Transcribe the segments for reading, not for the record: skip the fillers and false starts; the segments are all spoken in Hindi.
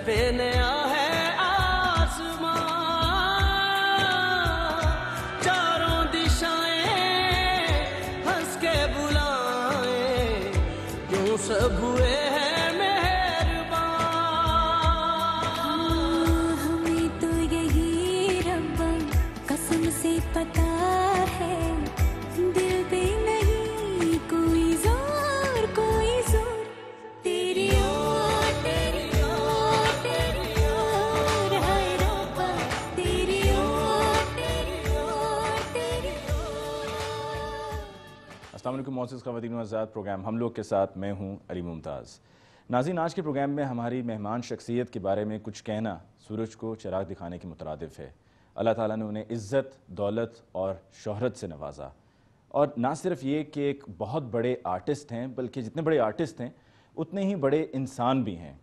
बेनया है आसमां, चारों दिशाएं हंस के बुलाएं, यूं सब हुए हैं मेहरबान। हमें तो यही रब्बा कसम से पता है, दिल पे नहीं कोई जोर, कोई जोर, तेरी ओर, तेरी ओर, तेरी ओर, हाय रब्बा तेरी ओर, तेरी ओर, तेरी ओर। अस्सलाम वालेकुम मोअज़्ज़िज़ ख़वातीन व हज़रात, प्रोग्राम हम लोग के साथ मैं हूँ अली मुमताज़। नाज़रीन, आज के प्रोग्राम में हमारी मेहमान शख्सियत के बारे में कुछ कहना सूरज को चिराग दिखाने के मुतरादिफ है। अल्लाह ताला ने उन्हें इज़्ज़त, दौलत और शोहरत से नवाजा, और ना सिर्फ ये कि एक बहुत बड़े आर्टिस्ट हैं, बल्कि जितने बड़े आर्टिस्ट हैं उतने ही बड़े इंसान भी हैं,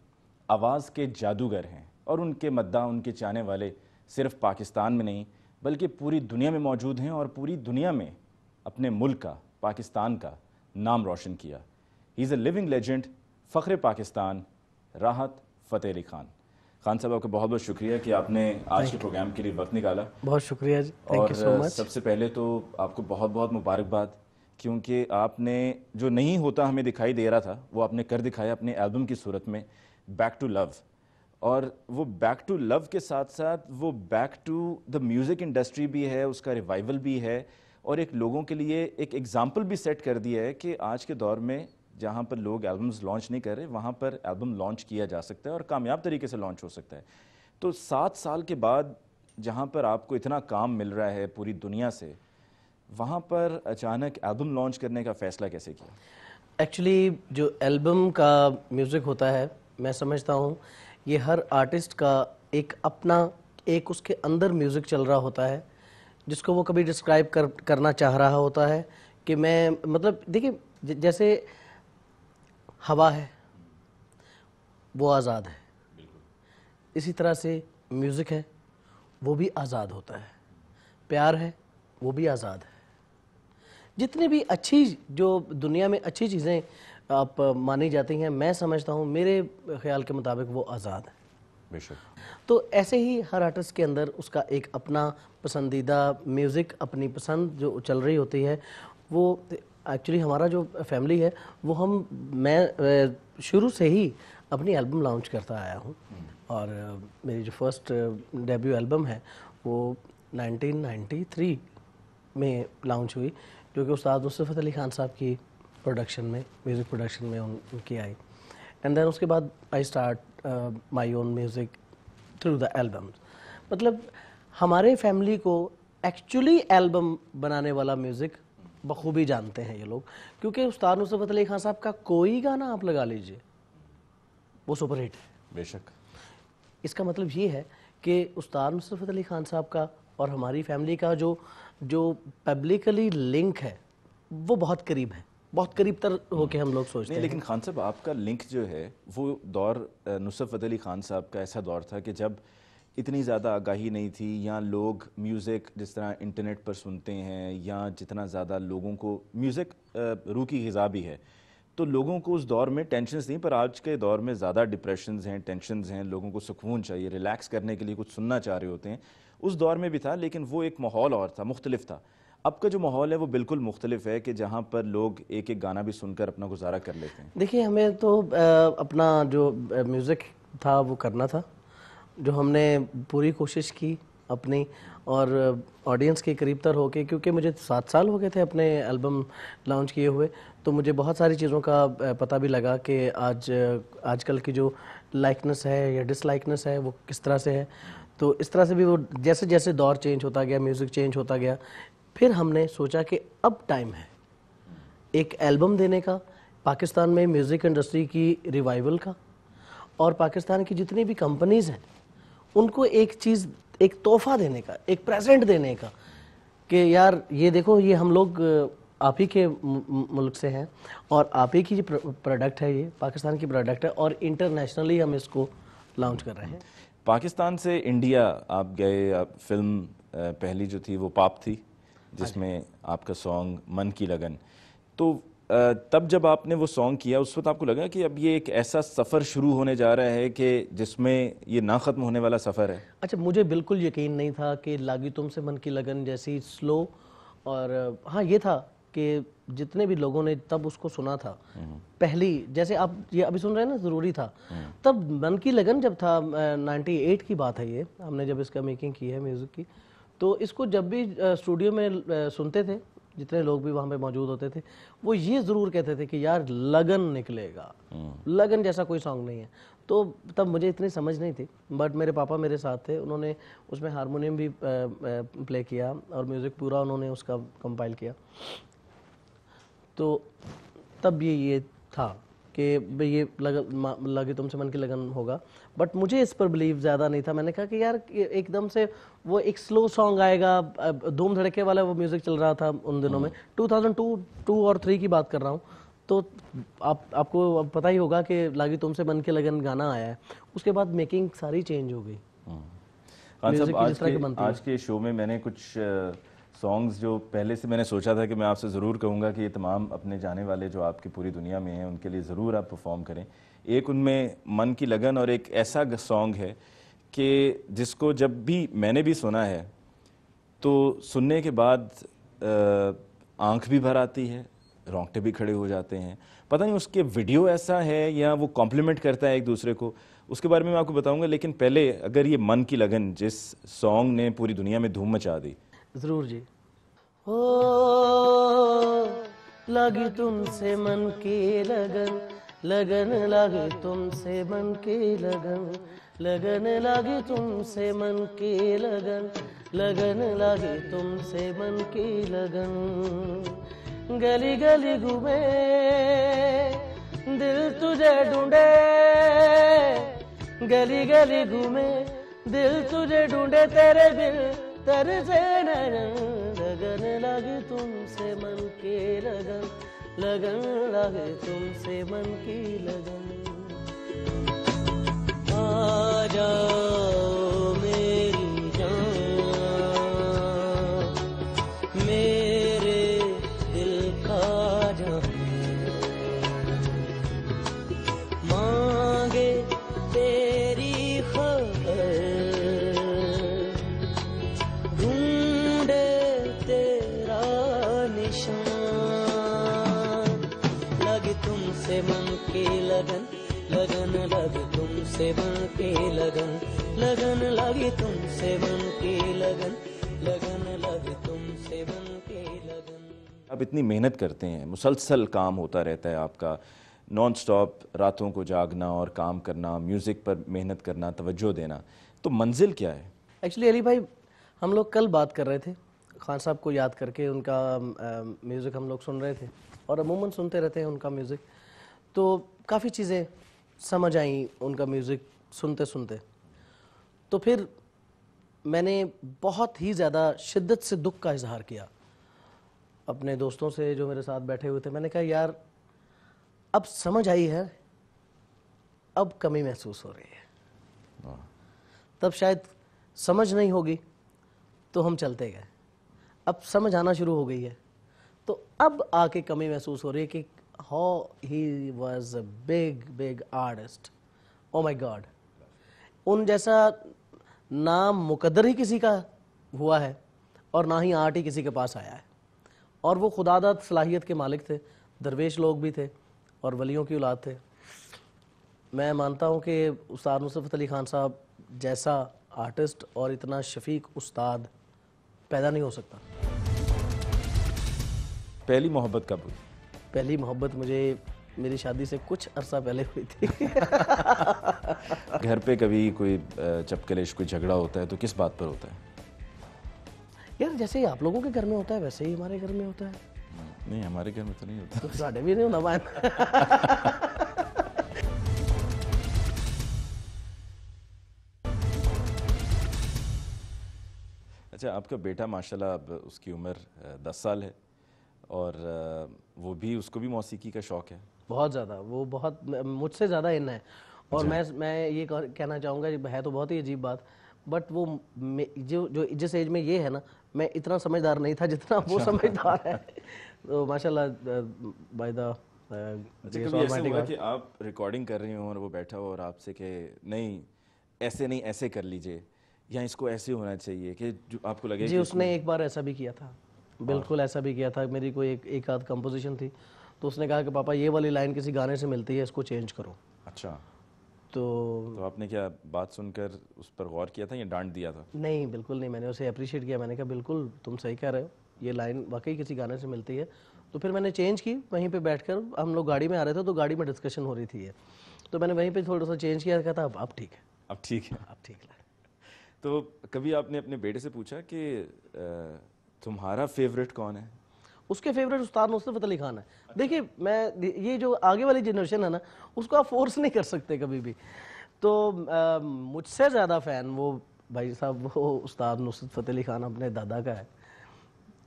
आवाज़ के जादूगर हैं, और उनके मद्दा, उनके चाहने वाले सिर्फ पाकिस्तान में नहीं बल्कि पूरी दुनिया में मौजूद हैं, और पूरी दुनिया में अपने मुल्क का, पाकिस्तान का नाम रोशन किया। He is a living legend, फ़ख्र पाकिस्तान, राहत फ़तेह अली खान। खान साहब, आपका बहुत बहुत शुक्रिया कि आपने आज के प्रोग्राम के लिए वक्त निकाला। बहुत शुक्रिया जी, थैंक यू सो और मच। सबसे पहले तो आपको बहुत बहुत मुबारकबाद, क्योंकि आपने जो नहीं होता हमें दिखाई दे रहा था वो आपने कर दिखाया अपने एल्बम की सूरत में, बैक टू लव। और वो बैक टू लव के साथ साथ वो back to the music industry भी है, उसका रिवाइवल भी है, और एक लोगों के लिए एक एग्ज़ाम्पल भी सेट कर दिया है कि आज के दौर में जहाँ पर लोग एल्बम्स लॉन्च नहीं कर रहे, वहाँ पर एल्बम लॉन्च किया जा सकता है और कामयाब तरीके से लॉन्च हो सकता है। तो 7 साल के बाद जहाँ पर आपको इतना काम मिल रहा है पूरी दुनिया से, वहाँ पर अचानक एल्बम लॉन्च करने का फ़ैसला कैसे किया? एक्चुअली जो एल्बम का म्यूज़िक होता है, मैं समझता हूँ ये हर आर्टिस्ट का एक अपना, एक उसके अंदर म्यूज़िक चल रहा होता है, जिसको वो कभी डिस्क्राइब करना चाह रहा होता है कि मैं, मतलब देखिए, जैसे हवा है वो आज़ाद है, इसी तरह से म्यूज़िक है वो भी आज़ाद होता है, प्यार है वो भी आज़ाद है। जितनी भी अच्छी, जो दुनिया में अच्छी चीज़ें आप मानी जाती हैं, मैं समझता हूँ मेरे ख्याल के मुताबिक वो आज़ाद है। बेशक। तो ऐसे ही हर आर्टिस्ट के अंदर उसका एक अपना पसंदीदा म्यूज़िक, अपनी पसंद जो चल रही होती है वो। एक्चुअली हमारा जो फैमिली है वो मैं शुरू से ही अपनी एल्बम लॉन्च करता आया हूँ, और मेरी जो फर्स्ट डेब्यू एल्बम है वो 1993 में लॉन्च हुई, जो कि उस्ताद नुसरत अली खान साहब की प्रोडक्शन में, म्यूज़िक प्रोडक्शन में उनकी आई। एंड देन उसके बाद I start my own music through the albums. मतलब हमारे फैमिली को एक्चुअली एल्बम बनाने वाला म्यूज़िक बखूबी जानते हैं ये लोग, क्योंकि उस्ताद नुसरत अली खान साहब का कोई गाना आप लगा लीजिए वो सुपर हिट है। बेशक। इसका मतलब ये है कि उस्ताद नुसरत अली खान साहब का और हमारी फैमिली का जो पब्लिकली लिंक है वो बहुत करीब है, बहुत करीब तर होके हम लोग सोचते हैं। लेकिन खान साहब, आपका लिंक जो है वो दौर नुसरत फ़तेह अली खान साहब का ऐसा दौर था कि जब इतनी ज़्यादा आगाही नहीं थी, या लोग म्यूज़िक जिस तरह इंटरनेट पर सुनते हैं, या जितना ज़्यादा लोगों को म्यूज़िक रूह की ग़िज़ा भी है, तो लोगों को उस दौर में टेंशन्स नहीं, पर आज के दौर में ज़्यादा डिप्रेशंस हैं, टेंशन्स हैं, लोगों को सुकून चाहिए, रिलैक्स करने के लिए कुछ सुनना चाह रहे होते हैं। उस दौर में भी था, लेकिन वो एक माहौल और था, मुख्तलिफ था। अब का जो माहौल है वो बिल्कुल मुख्तलिफ है, कि जहाँ पर लोग एक एक गाना भी सुनकर अपना गुजारा कर लेते हैं। देखिए, हमें तो अपना जो म्यूज़िक था वो करना था, जो हमने पूरी कोशिश की अपनी, और ऑडियंस के करीब तर होके, क्योंकि मुझे 7 साल हो गए थे अपने एल्बम लॉन्च किए हुए, तो मुझे बहुत सारी चीज़ों का पता भी लगा कि आजकल की जो लाइकनेस है या डिसलाइकनेस है वो किस तरह से है। तो इस तरह से भी वो जैसे जैसे दौर चेंज होता गया, म्यूज़िक चेंज होता गया, फिर हमने सोचा कि अब टाइम है एक एल्बम देने का, पाकिस्तान में म्यूज़िक इंडस्ट्री की रिवाइवल का, और पाकिस्तान की जितनी भी कंपनीज़ हैं उनको एक चीज़, एक तोहफ़ा देने का, एक प्रेजेंट देने का, कि यार ये देखो, ये हम लोग आप ही के मुल्क से हैं, और आप ही की जो प्रोडक्ट है ये पाकिस्तान की प्रोडक्ट है, और इंटरनेशनली हम इसको लॉन्च कर रहे हैं। पाकिस्तान से इंडिया आप गए, आप फिल्म पहली जो थी वो पाप थी, जिसमें आपका सॉन्ग मन की लगन, तो तब जब आपने वो सॉन्ग किया उस वक्त आपको लगा कि अब ये एक ऐसा सफ़र शुरू होने जा रहा है कि जिसमें ये ना ख़त्म होने वाला सफ़र है? अच्छा, मुझे बिल्कुल यकीन नहीं था कि लागी तुमसे मन की लगन जैसी स्लो, और हाँ ये था कि जितने भी लोगों ने तब उसको सुना था, पहली जैसे आप ये अभी सुन रहे हैं ना, ज़रूरी था। तब मन की लगन जब था 98 की बात है, ये हमने जब इसका मेकिंग की है म्यूज़िक की, तो इसको जब भी स्टूडियो में सुनते थे, जितने लोग भी वहाँ पे मौजूद होते थे, वो ये ज़रूर कहते थे कि यार लगन निकलेगा, लगन जैसा कोई सॉन्ग नहीं है। तो तब मुझे इतनी समझ नहीं थी, बट मेरे पापा मेरे साथ थे, उन्होंने उसमें हारमोनियम भी प्ले किया और म्यूज़िक पूरा उन्होंने उसका कंपाइल किया। तो तब ये था कि भाई ये लगे तुमसे मन की लगन होगा, बट मुझे इस पर बिलीव ज़्यादा नहीं था। मैंने कहा कि यार एकदम से वो एक स्लो सॉन्ग आएगा, धूम धड़के वाला वो म्यूज़िक चल रहा था उन दिनों में, 2002 और 3 की बात कर रहा हूँ। तो आपको पता ही होगा कि लागी तुमसे मन की लगन गाना आया है, उसके बाद मेकिंग सारी चेंज हो गई। खान साहब, आज के शो में मैंने कुछ सॉन्ग्स जो पहले से मैंने सोचा था कि मैं आपसे ज़रूर कहूँगा कि ये तमाम अपने जाने वाले जो आपकी पूरी दुनिया में हैं उनके लिए ज़रूर आप परफॉर्म करें। एक उनमें मन की लगन और एक ऐसा सॉन्ग है कि जिसको जब भी मैंने भी सुना है तो सुनने के बाद आँख भी भर आती है, रोंगटे भी खड़े हो जाते हैं। पता नहीं उसके वीडियो ऐसा है या वो कॉम्प्लीमेंट करता है एक दूसरे को, उसके बारे में मैं आपको बताऊँगा। लेकिन पहले अगर ये मन की लगन जिस सॉन्ग ने पूरी दुनिया में धूम मचा दी। जरूर जी। ओ लगी तुमसे मन की लगन, लगन लगी तुमसे मन की लगन, लगन लगी तुमसे मन की लगन, लगन लगी तुमसे मन की लगन। गली गली घूमे दिल तुझे ढूंढे, गली गली घूमे दिल तुझे ढूंढे, तेरे बिन तरसे नैन, लगन लगी तुमसे मन की लगन, लगन लगी तुमसे मन की लगन। आ जाओ मेरी जान, मेरे दिल का जान, मांगे तेरी खबर, ढूंढे तेरा निशान। लगी तुमसे मन की लगन, लगन लगी तुमसे मन की लगन, लगन लगी तुमसे मन की लगन, लगन लगी तुमसे मन की लगन। आप इतनी मेहनत करते हैं, मुसलसल काम होता रहता है आपका, नॉन स्टॉप रातों को जागना और काम करना, म्यूज़िक पर मेहनत करना, तवज्जो देना, तो मंजिल क्या है? एक्चुअली अली भाई, हम लोग कल बात कर रहे थे खान साहब को याद करके, उनका म्यूज़िक हम लोग सुन रहे थे और अमूमन सुनते रहते हैं उनका म्यूज़िक, तो काफ़ी चीज़ें समझ आई उनका म्यूज़िक सुनते सुनते। तो फिर मैंने बहुत ही ज़्यादा शिद्दत से दुख का इजहार किया अपने दोस्तों से जो मेरे साथ बैठे हुए थे। मैंने कहा यार अब समझ आई है, अब कमी महसूस हो रही है। तब शायद समझ नहीं होगी तो हम चलते गए, अब समझ आना शुरू हो गई है, तो अब आके कमी महसूस हो रही है कि how he was a big big artist. Oh my God, उन जैसा नाम मुकद्दर ही किसी का हुआ है और ना ही आर्ट ही किसी के पास आया है। और वो खुदादाद सलाहियत के मालिक थे, दरवेश लोग भी थे और वलियों की औलाद थे। मैं मानता हूँ कि उस्ताद नुसरत अली खान साहब जैसा आर्टिस्ट और इतना शफीक उस्ताद पैदा नहीं हो सकता। पहली मोहब्बत कब हुई? पहली मोहब्बत मुझे मेरी शादी से कुछ अरसा पहले हुई थी। घर पे कभी कोई चपकलेश, कोई झगड़ा होता है तो किस बात पर होता है? यार जैसे ही आप लोगों के घर में होता है वैसे ही हमारे घर में होता है। नहीं, हमारे घर में तो नहीं होता। तो साढ़े भी नहीं होना बात। अच्छा, आपका बेटा माशाल्लाह अब उसकी उम्र 10 साल है और वो भी, उसको भी मौसीकी का शौक़ है? बहुत ज़्यादा, वो बहुत मुझसे ज़्यादा इन है। और मैं ये कहना चाहूँगा, है तो बहुत ही अजीब बात, बट वो जो जो जिस एज में ये है ना, मैं इतना समझदार नहीं था जितना वो समझदार है। तो माशाल्लाह बाय द अच्छा, कभी ऐसे हुआ कि आप रिकॉर्डिंग कर रही हो और वो बैठा हो और आपसे कि नहीं ऐसे कर लीजिए, या इसको ऐसे होना चाहिए, कि जो आपको लगे जी, कि उसने एक बार ऐसा भी किया था, बिल्कुल ऐसा भी किया था। मेरी कोई एक आध कंपोजिशन थी, तो उसने कहा कि पापा ये वाली लाइन किसी गाने से मिलती है, इसको चेंज करो। अच्छा, तो आपने क्या बात सुनकर उस पर गौर किया था या डांट दिया था? नहीं, बिल्कुल नहीं, मैंने उसे अप्रिशिएट किया। मैंने कहा बिल्कुल तुम सही कह रहे हो, ये लाइन वाकई किसी गाने से मिलती है। तो फिर मैंने चेंज की, वहीं पे बैठकर हम लोग गाड़ी में आ रहे थे, तो गाड़ी में डिस्कशन हो रही थी ये, तो मैंने वहीं पे थोड़ा सा चेंज किया, कहता अब ठीक है, अब ठीक है। अब ठीक है। तो कभी आपने अपने बेटे से पूछा कि तुम्हारा फेवरेट कौन है? उसके फेवरेट उस्ताद नुसरत अली खान है। देखिए, मैं ये जो आगे वाली जनरेशन है ना, उसको आप फोर्स नहीं कर सकते कभी भी। तो मुझसे ज़्यादा फ़ैन वो भाई साहब, वो उस्ताद नुसरत अली खान अपने दादा का है।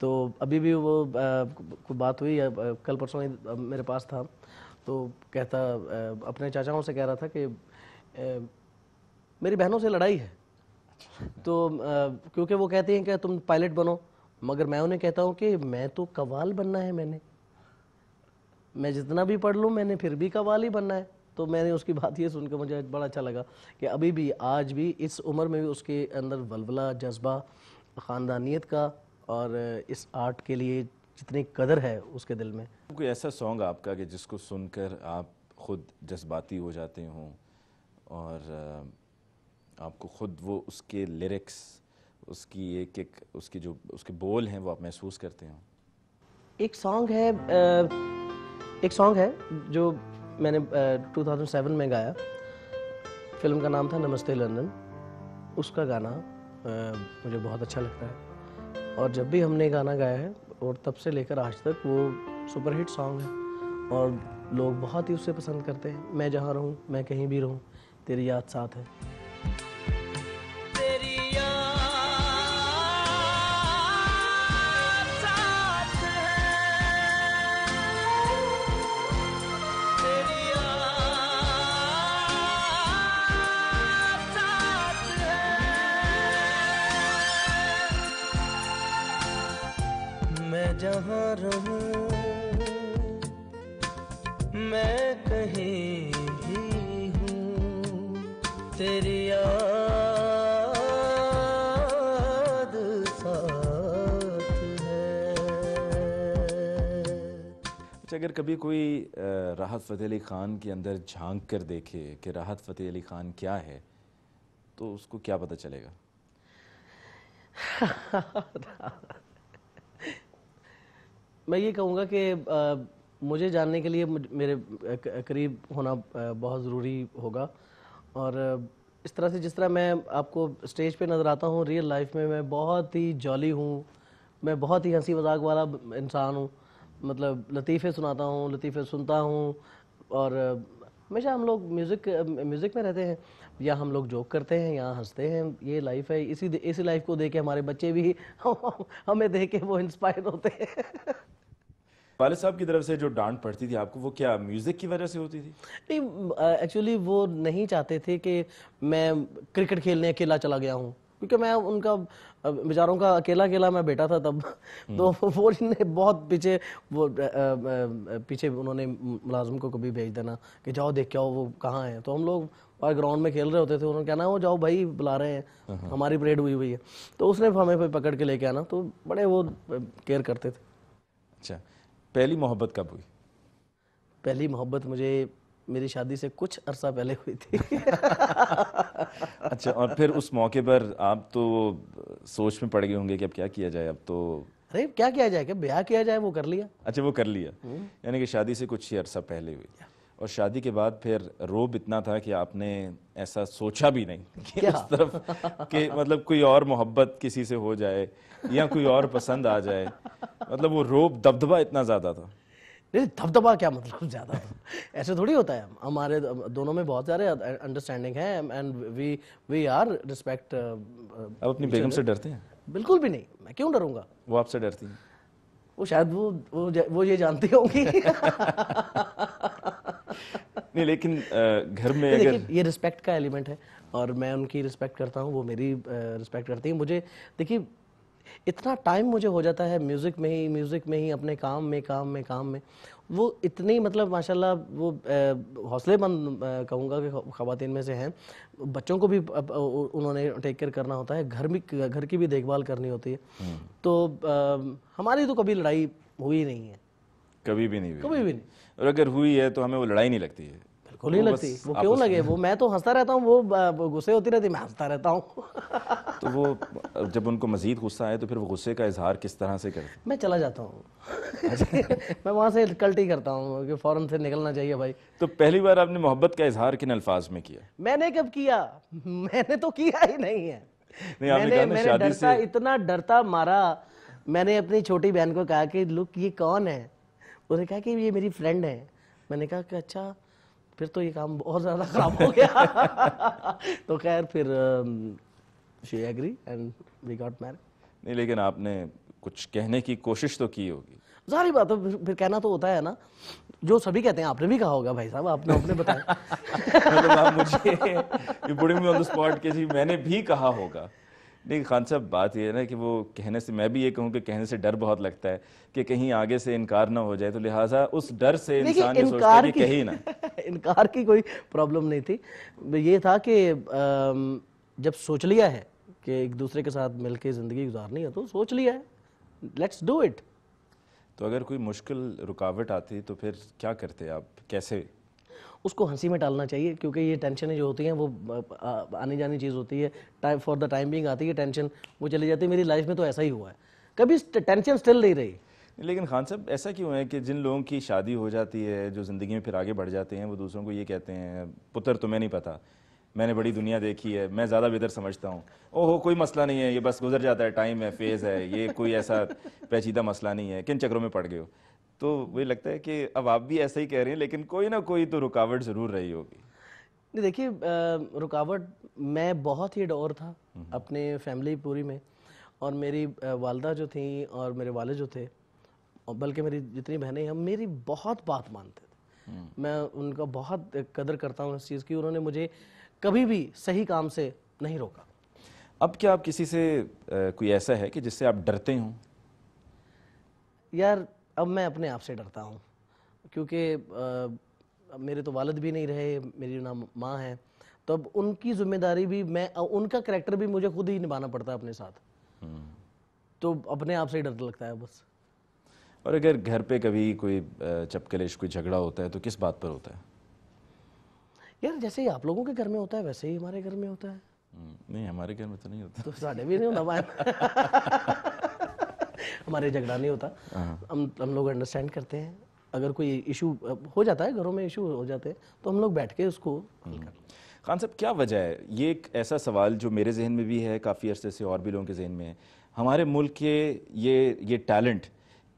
तो अभी भी वो कोई बात हुई, कल परसों ही मेरे पास था, तो कहता अपने चाचाओं से कह रहा था कि मेरी बहनों से लड़ाई है, तो क्योंकि वो कहती हैं कि तुम पायलट बनो, मगर मैं उन्हें कहता हूँ कि मैं तो कव्वाल बनना है, मैं जितना भी पढ़ लूँ मैंने फिर भी कव्वाल ही बनना है। तो मैंने उसकी बात ये सुनकर मुझे बड़ा अच्छा लगा कि अभी भी, आज भी इस उम्र में भी उसके अंदर वलवला, जज्बा ख़ानदानियत का और इस आर्ट के लिए जितनी कदर है उसके दिल में। कोई ऐसा सॉन्ग आपका कि जिसको सुनकर आप खुद जज्बाती हो जाते हों और आपको खुद वो उसके लिरिक्स, उसकी एक उसके बोल हैं, वो आप महसूस करते हो? एक सॉन्ग है जो मैंने 2007 में गाया, फिल्म का नाम था नमस्ते लंदन। उसका गाना मुझे बहुत अच्छा लगता है, और जब भी हमने गाना गाया है और तब से लेकर आज तक वो सुपरहिट सॉन्ग है, और लोग बहुत ही उसे पसंद करते हैं। मैं जहाँ रहूँ, मैं कहीं भी रहूँ, तेरी याद साथ है। जहाँ रहूं मैं कहीं भी हूँ, तेरी याद साथ है। अच्छा, अगर कभी कोई राहत फ़तेह अली ख़ान के अंदर झांक कर देखे कि राहत फ़तेह अली ख़ान क्या है, तो उसको क्या पता चलेगा? मैं ये कहूँगा कि मुझे जानने के लिए मेरे करीब होना बहुत ज़रूरी होगा, और इस तरह से जिस तरह मैं आपको स्टेज पे नज़र आता हूँ, रियल लाइफ में मैं बहुत ही जॉली हूँ, मैं बहुत ही हंसी मजाक वाला इंसान हूँ। मतलब लतीफ़े सुनाता हूँ, लतीफ़े सुनता हूँ, और हमेशा हम लोग म्यूज़िक में रहते हैं, या हम लोग जोक करते हैं, या हंसते हैं। ये लाइफ है, इसी लाइफ को देख के हमारे बच्चे भी हमें देख के वो इंस्पायर होते हैं। वालिद साहब की तरफ से जो डांट पड़ती थी आपको, वो क्या म्यूजिक की वजह से होती थी? नहीं, एक्चुअली वो नहीं चाहते थे कि मैं क्रिकेट खेलने अकेला चला गया हूँ, क्योंकि मैं उनका बेचारों का अकेला मैं बेटा था तब। तो वो ने बहुत पीछे उन्होंने मुलाजिम को कभी भेज देना कि जाओ देख के आओ वो कहाँ है। तो हम लोग ग्राउंड में खेल रहे होते थे, उन्होंने कहना वो जाओ भाई बुला रहे हैं, हमारी परेड हुई है। तो उसने हमें पकड़ के लेके आना, तो बड़े वो केयर करते थे। अच्छा, पहली मोहब्बत कब हुई? पहली मोहब्बत मुझे मेरी शादी से कुछ अरसा पहले हुई थी। अच्छा, और फिर उस मौके पर आप तो सोच में पड़ गए होंगे कि अब क्या किया जाए, अब तो अरे क्या किया जाए, क्या ब्याह किया जाए, वो कर लिया। अच्छा, वो कर लिया, यानी कि शादी से कुछ ही अरसा पहले हुई। और शादी के बाद फिर रोब इतना था कि आपने ऐसा सोचा भी नहीं कि उस तरफ कि मतलब कोई और मोहब्बत किसी से हो जाए या कोई और पसंद आ जाए, मतलब वो रोब दबदबा इतना ज्यादा था? नहीं, दबदबा क्या मतलब ज्यादा था, ऐसे थोड़ी होता है। हमारे दोनों में बहुत सारे अंडरस्टैंडिंग है, एंड वी आर रिस्पेक्ट। अब अपनी बेगम से डरते हैं? बिल्कुल भी नहीं, मैं क्यों डरूंगा। वो आपसे डरती हैं? वो शायद वो ये जानती होंगी। नहीं लेकिन घर में देखिए अगर ये रिस्पेक्ट का एलिमेंट है और मैं उनकी रिस्पेक्ट करता हूँ, वो मेरी रिस्पेक्ट करती है। मुझे देखिए इतना टाइम मुझे हो जाता है म्यूज़िक में ही अपने काम में वो इतनी मतलब माशाल्लाह वो हौसलेमंद कहूँगा कि ख़वातीन में से हैं। बच्चों को भी उन्होंने टेक केयर करना होता है, घर की भी देखभाल करनी होती है। तो हमारी तो कभी लड़ाई हुई नहीं है, कभी भी नहीं हुई, कभी भी नहीं। और अगर हुई है तो हमें वो लड़ाई नहीं लगती है, बिल्कुल नहीं लगती। वो क्यों लगे, वो मैं तो हंसता रहता हूँ, वो गुस्से होती रहती, मैं हंसता रहता हूँ। तो वो जब उनको मजीद गुस्सा आए तो फिर वो गुस्से का इजहार किस तरह से करते? मैं चला जाता हूँ। मैं वहाँ से कल्टी करता हूँ कि फौरन से निकलना चाहिए भाई। तो पहली बार आपने मोहब्बत का इजहार किन अल्फाज में किया? मैंने कब किया, मैंने तो किया ही नहीं है। नहीं, आपने कहा ना मैंने शादी डरता, से इतना डरता मारा। मैंने अपनी छोटी बहन को कहा कि लुक ये कौन है, उसने कहा कि ये मेरी फ्रेंड है। मैंने कहा कि अच्छा, फिर तो ये काम बहुत ज़्यादा ख़राब हो गया। तो खैर फिर she agree and we got married. नहीं, लेकिन आपने कुछ कहने की कोशिश तो की होगी। सारी बात फिर कहना तो होता है ना, जो सभी कहते हैं। आपने भी कहा होगा भाई साहब, आपने बताया। मतलब आप मुझे putting me on the spot कि जी मैंने भी कहा होगा। नहीं खान साहब, बात ये है ना कि वो कहने से, मैं भी ये कहूँ कि कहने से डर बहुत लगता है कि कहीं आगे से इनकार ना हो जाए, तो लिहाजा उस डर से इंसान ये सोचता है कि कहीं ना। इनकार की कोई प्रॉब्लम नहीं थी। ये था कि जब सोच लिया है कि एक दूसरे के साथ मिलके ज़िंदगी गुजारनी है तो सोच लिया है, लेट्स डू इट। तो अगर कोई मुश्किल रुकावट आती तो फिर क्या करते आप, कैसे? उसको हंसी में टालना चाहिए, क्योंकि ये टेंशनें जो होती हैं वो आनी जानी चीज़ होती है। Time for the time being आती है टेंशन, वो चली जाती है। मेरी लाइफ में तो ऐसा ही हुआ है, कभी टेंशन स्टिल नहीं रही। लेकिन खान साहब ऐसा क्यों है कि जिन लोगों की शादी हो जाती है, जो ज़िंदगी में फिर आगे बढ़ जाते हैं, वो दूसरों को ये कहते हैं पुत्र तुम्हें नहीं पता, मैंने बड़ी दुनिया देखी है, मैं ज़्यादा बेहतर समझता हूँ, ओहो कोई मसला नहीं है, ये बस गुजर जाता है, टाइम है, फेज़ है, ये कोई ऐसा पेचीदा मसला नहीं है, किन चक्रों में पड़ गए हो। तो वही लगता है कि अब आप भी ऐसा ही कह रहे हैं, लेकिन कोई ना कोई तो रुकावट ज़रूर रही होगी। नहीं देखिए, रुकावट, मैं बहुत ही डोर था अपने फैमिली पूरी में, और मेरी वालदा जो थी और मेरे वाले जो थे, और बल्कि मेरी जितनी बहनें हैं, मेरी बहुत बात मानते थे। मैं उनका बहुत कदर करता हूँ इस चीज़ की। उन्होंने मुझे कभी भी सही काम से नहीं रोका। अब क्या आप किसी से कोई ऐसा है कि जिससे आप डरते हों? यार अब मैं अपने आप से डरता हूँ, क्योंकि मेरे तो वालिद भी नहीं रहे, मेरी ना माँ है, तो अब उनकी जिम्मेदारी भी उनका करैक्टर भी मुझे खुद ही निभाना पड़ता है अपने साथ। तो अपने आप से ही डर लगता है बस। और अगर घर पे कभी कोई चपकलिश, कोई झगड़ा होता है तो किस बात पर होता है? यार जैसे ही आप लोगों के घर में होता है वैसे ही हमारे घर में होता है। नहीं, हमारे घर में तो नहीं होता। तो साढ़े भी नहीं होता हमारे झगड़ा नहीं होता। हम लोग अंडरस्टैंड करते हैं। अगर कोई इशू हो जाता है, घरों में इशू हो जाते हैं, तो हम लोग बैठ के उसको हल कर। खान साहब क्या वजह है, ये एक ऐसा सवाल जो मेरे जहन में भी है, काफ़ी अरसे से और भी लोगों के जहन में है, हमारे मुल्क के ये टैलेंट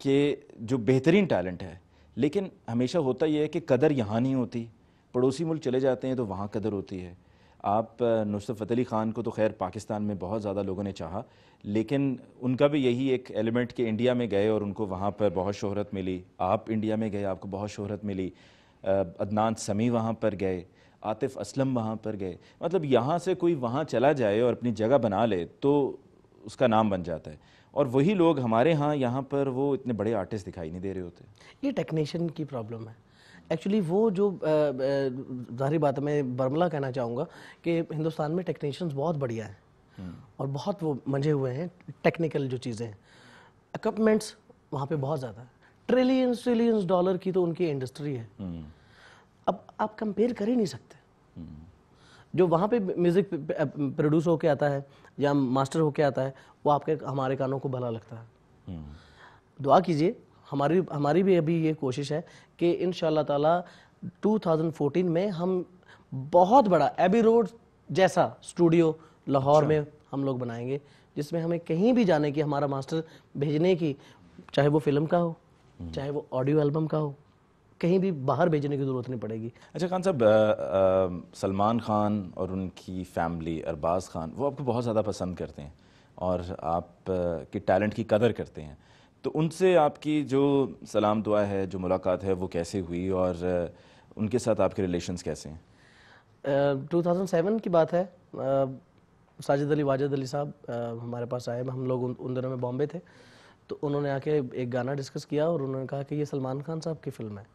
के जो बेहतरीन टैलेंट है, लेकिन हमेशा होता ये है कि कदर यहाँ नहीं होती, पड़ोसी मुल्क चले जाते हैं तो वहाँ कदर होती है। आप नुसरत फ़तेह अली ख़ान को तो खैर पाकिस्तान में बहुत ज़्यादा लोगों ने चाहा, लेकिन उनका भी यही एक एलिमेंट कि इंडिया में गए और उनको वहाँ पर बहुत शोहरत मिली। आप इंडिया में गए, आपको बहुत शोहरत मिली। अदनान समी वहाँ पर गए, आतिफ़ असलम वहाँ पर गए। मतलब यहाँ से कोई वहाँ चला जाए और अपनी जगह बना ले तो उसका नाम बन जाता है, और वही लोग हमारे यहाँ पर वो इतने बड़े आर्टिस्ट दिखाई नहीं दे रहे होते। ये टेक्नीशियन की प्रॉब्लम है एक्चुअली। वो जो जाहिर बात है, मैं बर्मला कहना चाहूँगा कि हिंदुस्तान में टेक्नीशियंस बहुत बढ़िया हैं और बहुत वो मंझे हुए हैं। टेक्निकल जो चीज़ें हैं, इक्विपमेंट्स वहाँ पे बहुत ज़्यादा है। ट्रिलियंस डॉलर की तो उनकी इंडस्ट्री है। अब आप कंपेयर कर ही नहीं सकते। जो वहाँ पे म्यूज़िक प्रोड्यूस होके आता है या मास्टर होके आता है, वो आपके हमारे कानों को भला लगता है। दुआ कीजिए, हमारी भी अभी ये कोशिश है कि इंशाल्लाह ताला 2014 में हम बहुत बड़ा एबी रोड जैसा स्टूडियो लाहौर में हम लोग बनाएंगे, जिसमें हमें कहीं भी जाने की, हमारा मास्टर भेजने की, चाहे वो फिल्म का हो, चाहे वो ऑडियो एल्बम का हो, कहीं भी बाहर भेजने की ज़रूरत नहीं पड़ेगी। अच्छा खान साहब, सलमान खान और उनकी फैमिली, अरबाज़ खान, वो आपको बहुत ज़्यादा पसंद करते हैं और आप के टैलेंट की कदर करते हैं, तो उनसे आपकी जो सलाम दुआ है, जो मुलाकात है, वो कैसे हुई और उनके साथ आपके रिलेशंस कैसे हैं? 2007 की बात है। साजिद अली वाजिद अली साहब हमारे पास आए। हम लोग उन दिनों में बॉम्बे थे, तो उन्होंने आके एक गाना डिस्कस किया और उन्होंने कहा कि ये सलमान खान साहब की फिल्म है।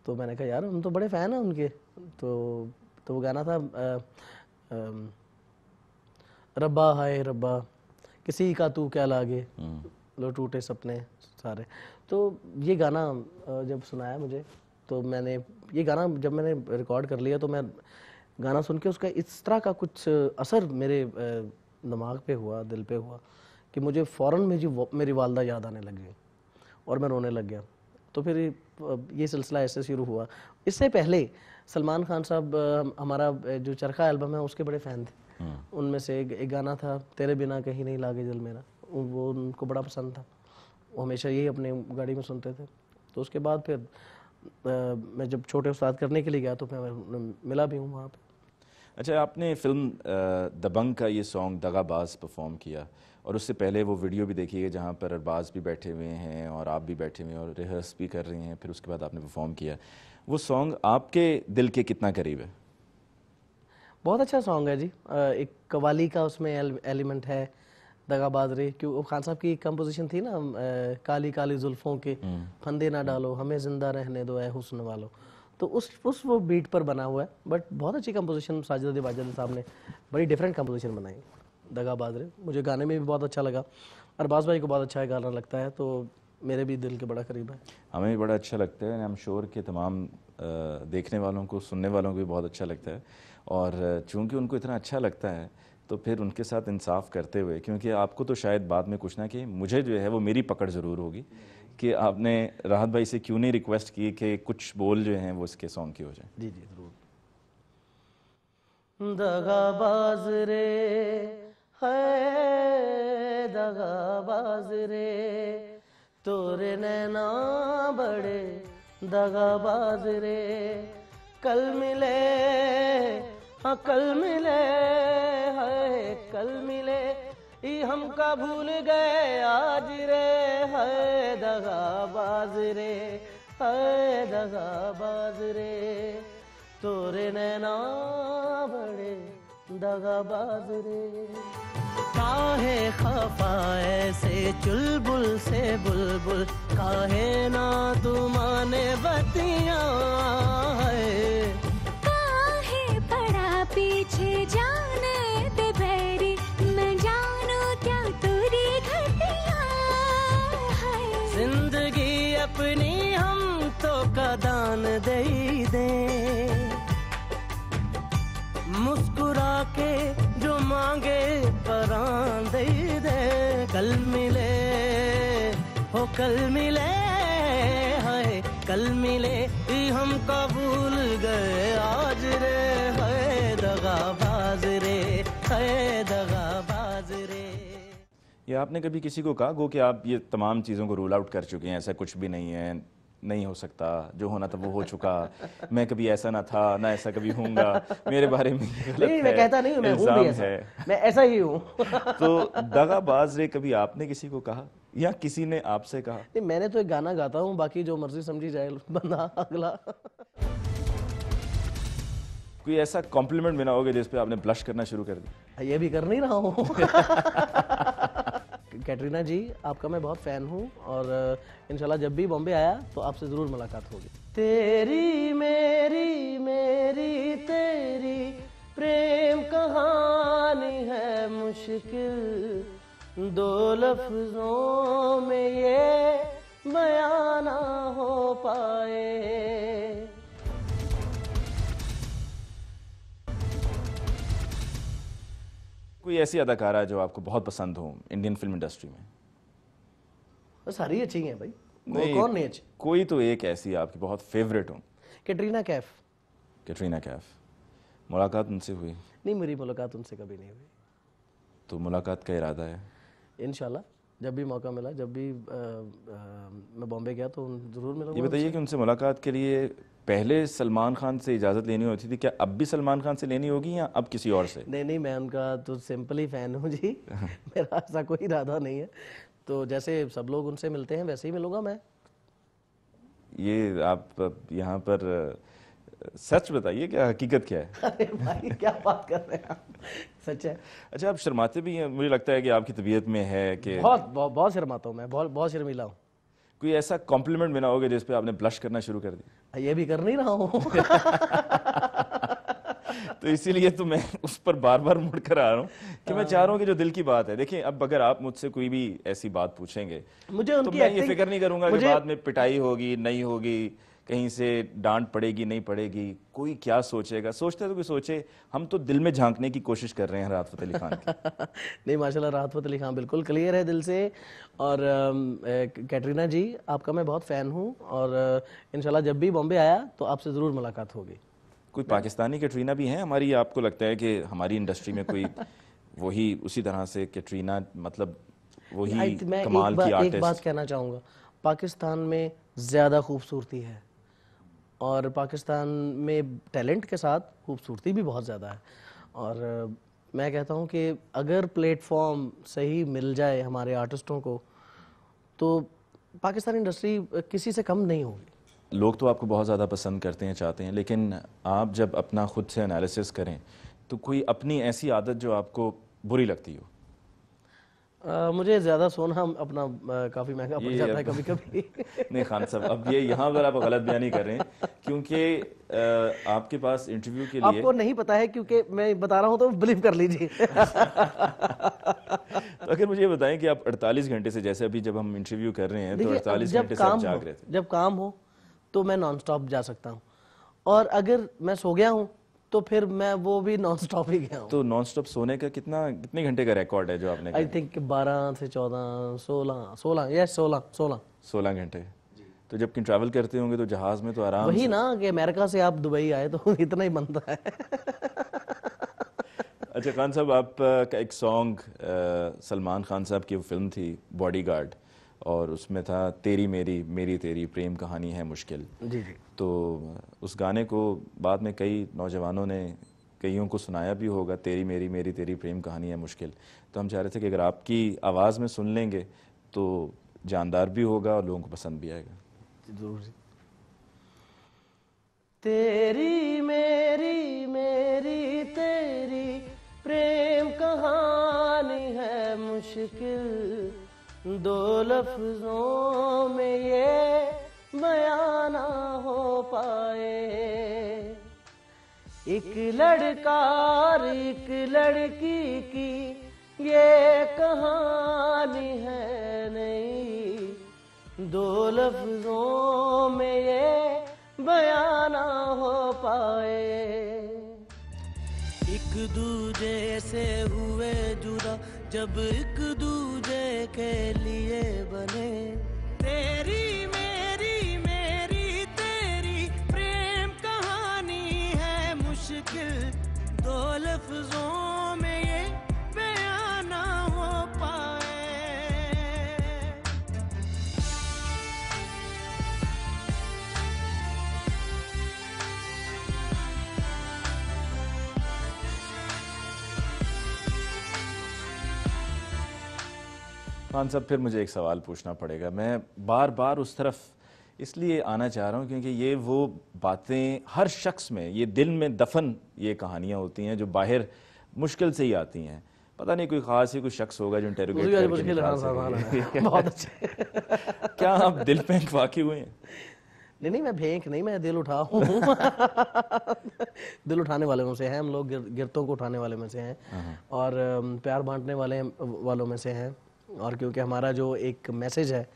तो मैंने कहा यार हम तो बड़े फ़ैन हैं उनके। तो वो गाना था रब्बा हाय रब्बा किसी का तू क्या लागे, लो टूटे सपने सारे। तो ये गाना जब सुनाया मुझे, तो मैंने ये गाना जब मैंने रिकॉर्ड कर लिया, तो मैं गाना सुन के उसका इस तरह का कुछ असर मेरे दिमाग पे हुआ, दिल पे हुआ कि मुझे फ़ौरन मेरी वालदा याद आने लग गई और मैं रोने लग गया। तो फिर ये सिलसिला ऐसे शुरू हुआ। इससे पहले सलमान खान साहब हमारा जो चरखा एल्बम है उसके बड़े फ़ैन थे। उनमें से एक गाना था तेरे बिना कहीं नहीं लागे दिल मेरा, वो उनको बड़ा पसंद था। वो हमेशा यही अपने गाड़ी में सुनते थे। तो उसके बाद फिर मैं जब छोटे उस्ताद करने के लिए गया तो मैं मिला भी हूँ वहाँ पे। अच्छा, आपने फिल्म दबंग का ये सॉन्ग दगाबाज परफॉर्म किया और उससे पहले वो वीडियो भी देखी है जहाँ पर अरबाज भी बैठे हुए हैं और आप भी बैठे हुए हैं और रिहर्स भी कर रही हैं, फिर उसके बाद आपने परफॉर्म किया। वो सॉन्ग आपके दिल के कितना करीब है? बहुत अच्छा सॉन्ग है जी। एक कवाली का उसमें एलिमेंट है, दगाबाज रे, क्यों वो खान साहब की कंपोजिशन थी ना, काली काली जुल्फों के फंदे ना डालो हमें जिंदा रहने दो ए हुस्न वालो। तो उस वो बीट पर बना हुआ है। बट बहुत अच्छी कंपोजिशन साजिद अली वाजिद साहब ने बड़ी डिफरेंट कंपोजिशन बनाई दगाबाज रे। मुझे गाने में भी बहुत अच्छा लगा। अरबाज भाई को बहुत अच्छा है गाना लगता है, तो मेरे भी दिल के बड़ा करीब है। हमें भी बड़ा अच्छा लगता है। आई एम श्योर कि तमाम देखने वालों को, सुनने वालों को भी बहुत अच्छा लगता है। और चूंकि उनको इतना अच्छा लगता है तो फिर उनके साथ इंसाफ करते हुए, क्योंकि आपको तो शायद बाद में कुछ ना कि मुझे जो है वो मेरी पकड़ ज़रूर होगी कि आपने राहत भाई से क्यों नहीं रिक्वेस्ट की कि कुछ बोल जो हैं वो इसके सॉन्ग की हो जाए। जी जी जरूर। दगाबाज रे है दगाबाज रे, तोरे नैना बड़े दगाबाज रे, कल मिले हाँ कल मिले है कल मिले ई हमका भूल गए आज रे, है दगाबाज रे है दगाबाज रे, तोरे नैना बड़े दगाबाज रे। काहे खफा ऐसे चुलबुल से बुलबुल, काहे ना तू माने बतिया है, काहे पड़ा पीछे जाने दे बैरी, मैं जानू क्या तेरी घटिया है। जिंदगी अपनी हम तो कदान दे दे, मुस्कुरा के जो मांगे परान दे दे, कल मिले हो कल मिले है कल मिले ई हम कबूल गए आज रे, है दगाबाज रे है दगाबाज रे। ये आपने कभी किसी को कहा गो कि आप ये तमाम चीज़ों को रूल आउट कर चुके हैं, ऐसा कुछ भी नहीं है, नहीं हो सकता, जो होना था वो हो चुका, मैं कभी ऐसा ना था ना ऐसा कभी हूँगा, मेरे बारे में गलत नहीं, मैं कहता नहीं हूँ, मैं हूँ भी ऐसा, मैं ऐसा ही हूँ। तो दगाबाज रे कभी आपने किसी को कहा या किसी ने आपसे कहा? नहीं, मैंने तो एक गाना गाता हूँ, बाकी जो मर्जी समझी जाए बंदा अगला। कोई ऐसा कॉम्प्लीमेंट मिला होगा जिस पे आपने ब्लश करना शुरू कर दिया? ये भी कर नहीं रहा हूँ। कैटरीना जी, आपका मैं बहुत फ़ैन हूँ और इंशाल्लाह जब भी बॉम्बे आया तो आपसे ज़रूर मुलाकात होगी। तेरी मेरी मेरी तेरी प्रेम कहानी है मुश्किल, दो लफ्ज़ों में ये बयां ना हो पाए। कोई ऐसी अदाकारा जो आपको बहुत पसंद हो इंडियन फिल्म इंडस्ट्री में? सारी अच्छी हैं भाई, नहीं, कौन नहीं अच्छी? कोई तो एक ऐसी आपकी बहुत फेवरेट हो। कैटरीना कैफ। कैटरीना कैफ, मुलाकात उनसे हुई? नहीं, मेरी मुलाकात उनसे कभी नहीं हुई। तो मुलाकात का इरादा है? इंशाल्लाह जब भी मौका मिला, जब भी मैं बॉम्बे गया तो ज़रूर मिलूंगा। ये बताइए कि उनसे मुलाकात के लिए पहले सलमान खान से इजाज़त लेनी होती थी, क्या अब भी सलमान खान से लेनी होगी या अब किसी और से? नहीं नहीं, मैं उनका तो सिंपल ही फ़ैन हूँ जी। मेरा ऐसा कोई इरादा नहीं है, तो जैसे सब लोग उनसे मिलते हैं वैसे ही मिलूंगा मैं। ये आप यहाँ पर सच बताइए, क्या हकीकत क्या है? अरे भाई क्या बात कर रहे हैं आप, सच है। अच्छा, आप शर्माते भी हैं, मुझे लगता है कि आपकी तबीयत में है कि बहुत शर्माता हूँ मैं, बहुत शर्मीला हूँ। कोई ऐसा कॉम्प्लीमेंट मिला होगा जिस पे आपने ब्लश करना शुरू कर दिया? ये भी कर नहीं रहा हूँ। तो इसीलिए तो मैं उस पर बार बार मुड़ कर आ रहा हूँ कि मैं चाह रहा हूँ कि जो दिल की बात है, देखिए अब अगर आप मुझसे कोई भी ऐसी बात पूछेंगे मुझे तो उनकी मैं ये acting- फिक्र नहीं करूंगा कि बाद में पिटाई होगी नहीं होगी, कहीं से डांट पड़ेगी नहीं पड़ेगी, कोई क्या सोचेगा। सोचते तो कोई सोचे, हम तो दिल में झांकने की कोशिश कर रहे हैं राहत फ़तेह अली खान की। नहीं माशाल्लाह, राहत फ़तेह अली खान बिल्कुल क्लियर है दिल से। और कैटरीना जी आपका मैं बहुत फ़ैन हूँ, और इंशाल्लाह जब भी बॉम्बे आया तो आपसे ज़रूर मुलाकात होगी। कोई पाकिस्तानी कैटरीना भी हैं हमारी, आपको लगता है कि हमारी इंडस्ट्री में कोई वही उसी तरह से कैटरीना, मतलब वही मैं कमाल की एक बात आर्टिस्ट? कहना चाहूँगा, पाकिस्तान में ज़्यादा खूबसूरती है, और पाकिस्तान में टैलेंट के साथ खूबसूरती भी बहुत ज़्यादा है। और मैं कहता हूँ कि अगर प्लेटफॉर्म सही मिल जाए हमारे आर्टिस्टों को तो पाकिस्तानी इंडस्ट्री किसी से कम नहीं होगी। लोग तो आपको बहुत ज़्यादा पसंद करते हैं, चाहते हैं, लेकिन आप जब अपना खुद से एनालिसिस करें तो कोई अपनी ऐसी आदत जो आपको बुरी लगती हो? मुझे ज़्यादा सोना अपना काफ़ी महंगा पड़ जाता है कभी कभी। नहीं खान साहब, अब ये यहाँ पर आप गलत बयानी कर रहे हैं, क्योंकि आपके पास इंटरव्यू के लिए आपको नहीं पता है क्योंकि मैं बता रहा हूँ तो बिलीव कर लीजिए। तो अगर मुझे ये बताएं कि आप 48 घंटे से, जैसे अभी जब हम इंटरव्यू कर रहे हैं तो देखिए, 48 जब घंटे से आप काम जाग हो, रहे थे। जब काम हो तो मैं नॉन स्टॉप जा सकता हूँ, और अगर मैं सो गया हूँ तो फिर मैं वो भी नॉन स्टॉप ही गया हूँ। तो नॉन स्टॉप सोने का कितने घंटे का रिकॉर्ड है जो आपने आई थिंक 12 से 14, 16 यस 16 घंटे? तो जब कहीं ट्रैवल करते होंगे तो जहाज में तो आराम वही से। ना कि अमेरिका से आप दुबई आए तो इतना ही बनता है। अच्छा खान साहब, आपका एक सॉन्ग सलमान खान साहब की वो फिल्म थी बॉडीगार्ड, और उसमें था तेरी मेरी मेरी तेरी प्रेम कहानी है मुश्किल। जी जी। तो उस गाने को बाद में कई नौजवानों ने कईयों को सुनाया भी होगा, तेरी मेरी मेरी तेरी प्रेम कहानी है मुश्किल। तो हम चाह रहे थे कि अगर आपकी आवाज़ में सुन लेंगे तो जानदार भी होगा और लोगों को पसंद भी आएगा। जरूर जी। तेरी मेरी मेरी तेरी प्रेम कहानी है मुश्किल, दो लफ्जों में ये बयां ना हो पाए। एक लड़का और एक लड़की की ये कहानी है नहीं, दो लफ्जों में ये बयां ना हो पाए। एक दूजे से हुए जुदा जब एक दूजे के लिए बने, तेरी मेरी मेरी तेरी प्रेम कहानी है मुश्किल, दो लफ्जों में ये बयां ना हो पाए। खान साहब, फिर मुझे एक सवाल पूछना पड़ेगा। मैं बार बार उस तरफ इसलिए आना चाह रहा हूँ क्योंकि ये वो बातें हर शख्स में, ये दिल में दफन ये कहानियाँ होती हैं जो बाहर मुश्किल से ही आती हैं। पता नहीं कोई खास ही कोई शख्स होगा जो इंटरोगेट करके निकाल सके। बहुत अच्छे। क्या आप दिल पे वाकई हुए हैं? नहीं, मैं भेंक नहीं, मैं दिल उठा हूँ। दिल उठाने वाले में से हैं हम लोग, गिरतों को उठाने वाले में से हैं, और प्यार बांटने वालों में से हैं। और क्योंकि हमारा जो एक मैसेज है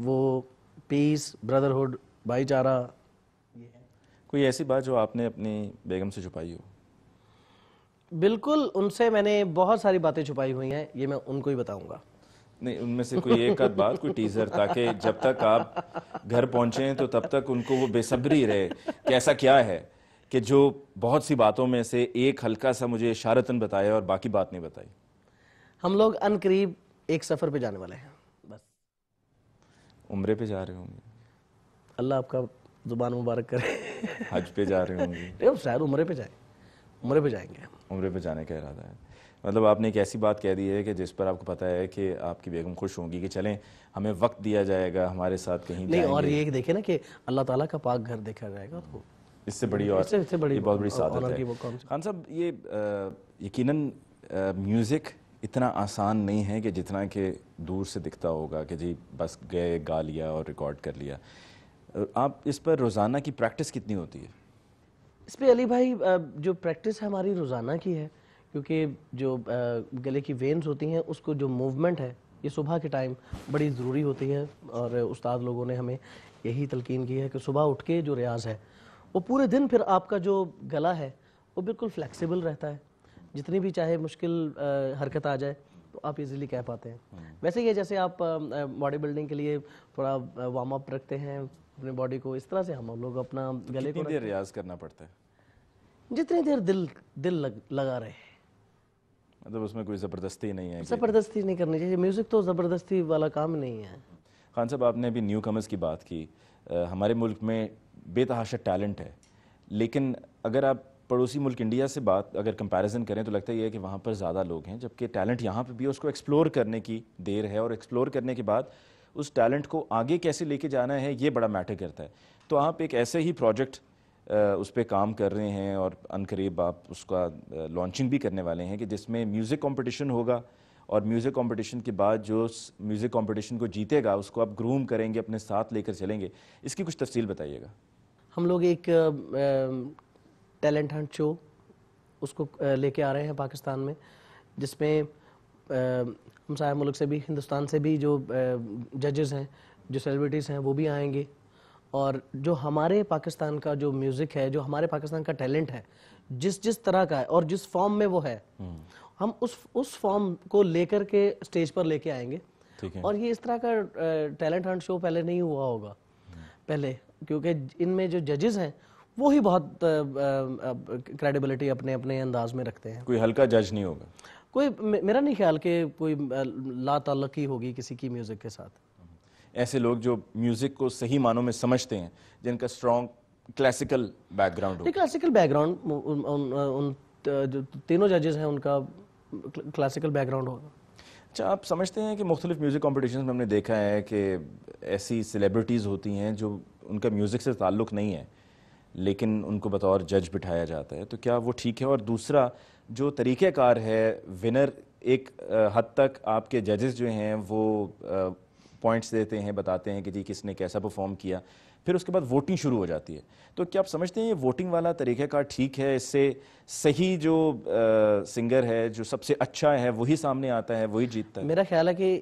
वो पीस, ब्रदरहुड, भाईचारा ये है। कोई ऐसी बात जो आपने अपनी बेगम से छुपाई हो? बिल्कुल, उनसे मैंने बहुत सारी बातें छुपाई हुई हैं, ये मैं उनको ही बताऊंगा। नहीं, उनमें से कोई एक आध बात, कोई टीजर, ताकि जब तक आप घर पहुंचे तो तब तक उनको वो बेसब्री रहे कि ऐसा क्या है कि जो बहुत सी बातों में से एक हल्का सा मुझे इशारतन बताया और बाकी बात नहीं बताई। हम लोग अनकरीब एक सफ़र पे जाने वाले हैं। बस उम्रे पे जा रहे होंगे, अल्लाह आपका ज़ुबान मुबारक करे। हज पे जा रहे होंगे, नहीं, शायद उम्रे पे जाए, उम्रे पे जाएंगे। उम्रे पे जाने का इरादा है। मतलब आपने एक ऐसी बात कह दी है कि जिस पर आपको पता है कि आपकी बेगम खुश होंगी कि चलें हमें वक्त दिया जाएगा, हमारे साथ कहीं नहीं, और जाएंगे। ये देखिए ना कि अल्लाह ताला का पाक घर देखा जाएगा, तो इससे बड़ी और इससे बड़ी ये बहुत बड़ी ऑनर सादत की वो है। कौन सी। खान साहब, ये यकीनन म्यूज़िक इतना आसान नहीं है कि जितना कि दूर से दिखता होगा कि जी बस गए गा लिया और रिकॉर्ड कर लिया। आप इस पर रोज़ाना की प्रैक्टिस कितनी होती है? इस पे अली भाई जो प्रैक्टिस है हमारी रोज़ाना की है, क्योंकि जो गले की वेन्स होती हैं उसको जो मूवमेंट है ये सुबह के टाइम बड़ी ज़रूरी होती है। और उस्ताद लोगों ने हमें यही तलकीन की है कि सुबह उठ के जो रियाज़ है वो पूरे दिन फिर आपका जो गला है वो बिल्कुल फ्लेक्सिबल रहता है। जितनी भी चाहे मुश्किल हरकत आ जाए तो आप इजीली कह पाते हैं। वैसे ही है जैसे आप बॉडी बिल्डिंग के लिए थोड़ा वार्म अप रखते हैं अपने बॉडी को, इस तरह से हम लोग अपना गले को कितनी देर रियाज करना पड़ता है? जितनी देर दिल लगा रहे। मतलब उसमें कोई ज़बरदस्ती नहीं है? ज़बरदस्ती नहीं करनी चाहिए, म्यूज़िक तो ज़बरदस्ती वाला काम नहीं है। खान साहब, आपने अभी न्यू कमर्स की बात की। हमारे मुल्क में बेतहाशा टैलेंट है, लेकिन अगर आप पड़ोसी मुल्क इंडिया से बात अगर कंपैरिजन करें तो लगता ही है कि वहाँ पर ज़्यादा लोग हैं, जबकि टैलेंट यहाँ पे भी है, उसको एक्सप्लोर करने की देर है। और एक्सप्लोर करने के बाद उस टैलेंट को आगे कैसे लेके जाना है ये बड़ा मैटर करता है। तो आप एक ऐसे ही प्रोजेक्ट उस पर काम कर रहे हैं और अनकरीब आप उसका लॉन्चिंग भी करने वाले हैं कि जिसमें म्यूज़िक कंपटीशन होगा, और म्यूज़िक कंपटीशन के बाद जो म्यूज़िक कंपटीशन को जीतेगा उसको आप ग्रूम करेंगे, अपने साथ लेकर चलेंगे। इसकी कुछ तफसील बताइएगा। हम लोग एक टैलेंट हंट शो उसको लेके आ रहे हैं पाकिस्तान में, जिसमें हमसाया मुल्क से भी, हिंदुस्तान से भी जो जजेस हैं, जो सेलिब्रिटीज़ हैं वो भी आएंगे। और जो हमारे पाकिस्तान का जो म्यूज़िक है, जो हमारे पाकिस्तान का टैलेंट है, जिस तरह का है और जिस फॉर्म में वो है, हम उस फॉर्म को लेकर के स्टेज पर लेके आएंगे। और ये इस तरह का टैलेंट हंट शो पहले नहीं हुआ होगा पहले, क्योंकि इनमें जो जजेस हैं वो ही बहुत क्रेडिबिलिटी अपने अपने अंदाज में रखते हैं। कोई हल्का जज नहीं होगा कोई, मेरा नहीं ख्याल कि कोई ला ताल्लुकी होगी किसी की म्यूज़िक के साथ। ऐसे लोग जो म्यूज़िक को सही मानों में समझते हैं, जिनका स्ट्रॉन्ग क्लासिकल बैकग्राउंड हो। क्लासिकल बैकग्राउंड, उन जो तीनों जजेस हैं उनका क्लासिकल बैकग्राउंड होगा। अच्छा, आप समझते हैं कि मुख्तलिफ म्यूज़िक कॉम्पिटिशन में हमने देखा है कि ऐसी सेलिब्रिटीज़ होती हैं जो उनका म्यूज़िक से ताल्लुक़ नहीं है, लेकिन उनको बतौर जज बिठाया जाता है, तो क्या वो ठीक है? और दूसरा जो तरीक़ेकार है, विनर एक हद तक आपके जजेस जो हैं वो पॉइंट्स देते हैं, बताते हैं कि जी किसने कैसा परफॉर्म किया, फिर उसके बाद वोटिंग शुरू हो जाती है। तो क्या आप समझते हैं ये वोटिंग वाला तरीक़ाकार ठीक है? इससे सही जो सिंगर है, जो सबसे अच्छा है, वही सामने आता है, वही जीतता है? मेरा ख्याल है कि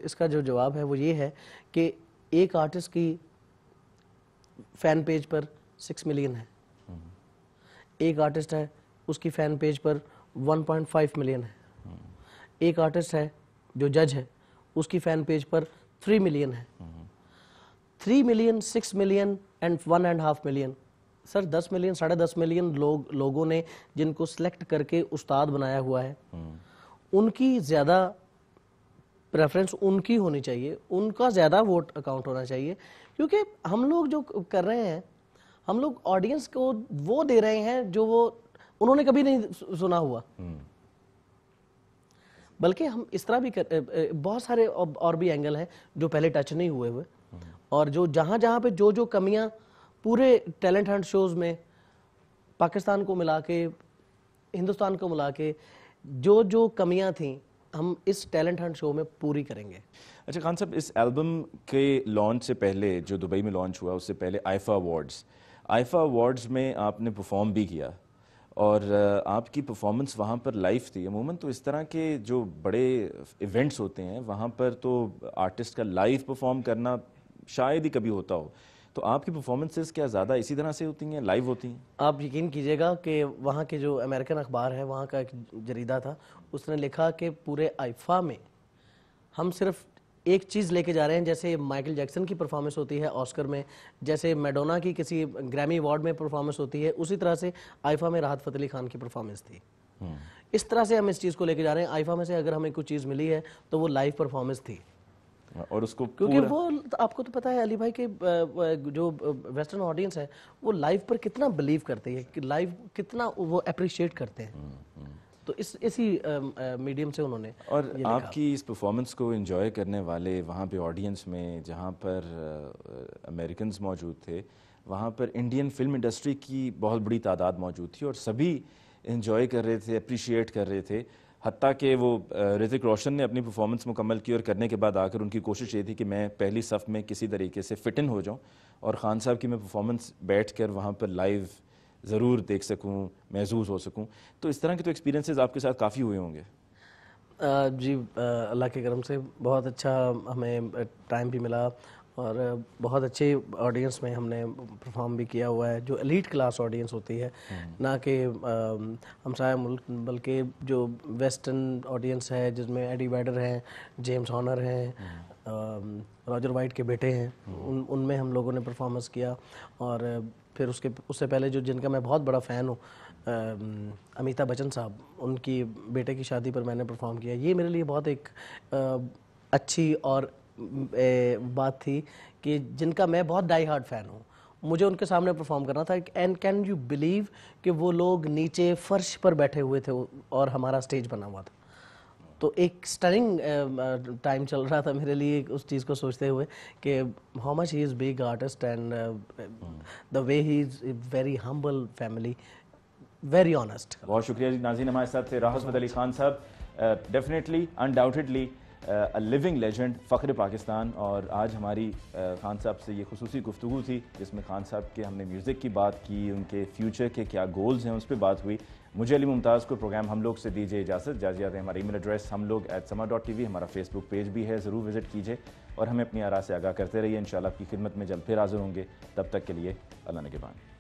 इसका जो जवाब है वो ये है कि एक आर्टिस्ट की फ़ैन पेज पर 6 मिलियन है, एक आर्टिस्ट है उसकी फ़ैन पेज पर 1.5 मिलियन है, एक आर्टिस्ट है जो जज है उसकी फ़ैन पेज पर 3 मिलियन है। 3 million, 6 million and 1.5 million. Sir 10 million, 10.5 million लोगों ने जिनको सिलेक्ट करके उस्ताद बनाया हुआ है, उनकी ज़्यादा प्रेफरेंस उनकी होनी चाहिए, उनका ज़्यादा वोट अकाउंट होना चाहिए। क्योंकि हम लोग जो कर रहे हैं, हम लोग ऑडियंस को वो दे रहे हैं जो वो उन्होंने कभी नहीं सुना हुआ। बल्कि हम इस तरह भी बहुत सारे और भी एंगल हैं जो पहले टच नहीं हुए और जो जहाँ पे जो कमियां पूरे टैलेंट हंट शोज में पाकिस्तान को मिला के, हिंदुस्तान को मिला के जो कमियां थी, हम इस टैलेंट हंट शो में पूरी करेंगे। अच्छा खान साहब, इस एल्बम के लॉन्च से पहले, जो दुबई में लॉन्च हुआ, उससे पहले आईफा अवार्ड्स में आपने परफॉर्म भी किया और आपकी परफॉर्मेंस वहाँ पर लाइव थी। अमूमन तो इस तरह के जो बड़े इवेंट्स होते हैं वहाँ पर तो आर्टिस्ट का लाइव परफॉर्म करना शायद ही कभी होता हो, तो आपकी परफॉर्मेंसेस क्या ज़्यादा इसी तरह से होती हैं, लाइव होती हैं? आप यकीन कीजिएगा कि वहाँ के जो अमेरिकन अखबार है, वहाँ का एक जरीदा था, उसने लिखा कि पूरे आईफा में हम सिर्फ एक चीज़ लेके जा रहे हैं, जैसे माइकल जैक्सन की परफॉर्मेंस होती है ऑस्कर में, जैसे मैडोना की किसी ग्रैमी अवार्ड में परफॉर्मेंस होती है, उसी तरह से आईफा में राहत फ़तेह अली खान की परफॉर्मेंस थी। इस तरह से हम इस चीज़ को लेके जा रहे हैं। आईफा में से अगर हमें कुछ चीज़ मिली है तो वो लाइव परफॉर्मेंस थी। और उसको क्योंकि वो आपको तो पता है अली भाई कि जो वेस्टर्न ऑडियंस है वो लाइव पर कितना बिलीव करती है, कि लाइव कितना वो अप्रिशिएट करते हैं। तो इसी मीडियम से उन्होंने और ये लिखा। आपकी इस परफॉर्मेंस को एंजॉय करने वाले वहाँ पे ऑडियंस में जहाँ पर अमेरिकन्स मौजूद थे, वहाँ पर इंडियन फिल्म इंडस्ट्री की बहुत बड़ी तादाद मौजूद थी और सभी एंजॉय कर रहे थे, अप्रिशिएट कर रहे थे। हत्ता कि वो ऋतिक रोशन ने अपनी परफॉर्मेंस मुकम्मल की और करने के बाद आकर उनकी कोशिश ये थी कि मैं पहली सफ़ में किसी तरीके से फिट इन हो जाऊँ और ख़ान साहब की मैं परफॉर्मेंस बैठ कर वहाँ पर लाइव ज़रूर देख सकूँ, महसूस हो सकूँ। तो इस तरह के तो एक्सपीरियंसेस आपके साथ काफ़ी हुए होंगे। जी, अल्लाह के करम से बहुत अच्छा हमें टाइम भी मिला और बहुत अच्छे ऑडियंस में हमने परफॉर्म भी किया हुआ है, जो एलीट क्लास ऑडियंस होती है, ना कि हमसाया मुल्क, बल्कि जो वेस्टर्न ऑडियंस है जिसमें एडी वेडर हैं, जेम्स हॉर्नर हैं, रॉजर वाइट के बेटे हैं, उनमें हम लोगों ने परफॉर्मेंस किया। और फिर उससे पहले जो जिनका मैं बहुत बड़ा फ़ैन हूँ, अमिताभ बच्चन साहब, उनकी बेटे की शादी पर मैंने परफॉर्म किया। ये मेरे लिए बहुत एक अच्छी और बात थी कि जिनका मैं बहुत डाई हार्ड फ़ैन हूँ, मुझे उनके सामने परफॉर्म करना था। एंड कैन यू बिलीव कि वो लोग नीचे फ़र्श पर बैठे हुए थे और हमारा स्टेज बना हुआ था। तो एक स्टनिंग टाइम चल रहा था मेरे लिए उस चीज़ को सोचते हुए कि how much he is big artist and the way he is very humble family, very honest. बहुत शुक्रिया जी। नाज़रीन, हमारे साथ थे राहत Ali Khan sahab, definitely undoubtedly a living legend, फ़ख्र पाकिस्तान। और आज हमारी खान साहब से ये खुसूसी गुफ्तगू थी जिसमें खान साहब के हमने म्यूज़िक की बात की, उनके फ्यूचर के क्या गोल्स हैं उस पर बात हुई। मुझे अली मुमताज़ को प्रोग्राम हम लोग से दीजिए इजाज़त। जाते हैं। हमारा ईमेल एड्रेस हमलोग@sama.tv, हमारा फेसबुक पेज भी है, ज़रूर विज़िट कीजिए और हमें अपनी आरा से आगाह करते रहिए। इंशाल्लाह आपकी खिदमत में जल्द फिर हाज़िर होंगे। तब तक के लिए अल्लाह ने के बान।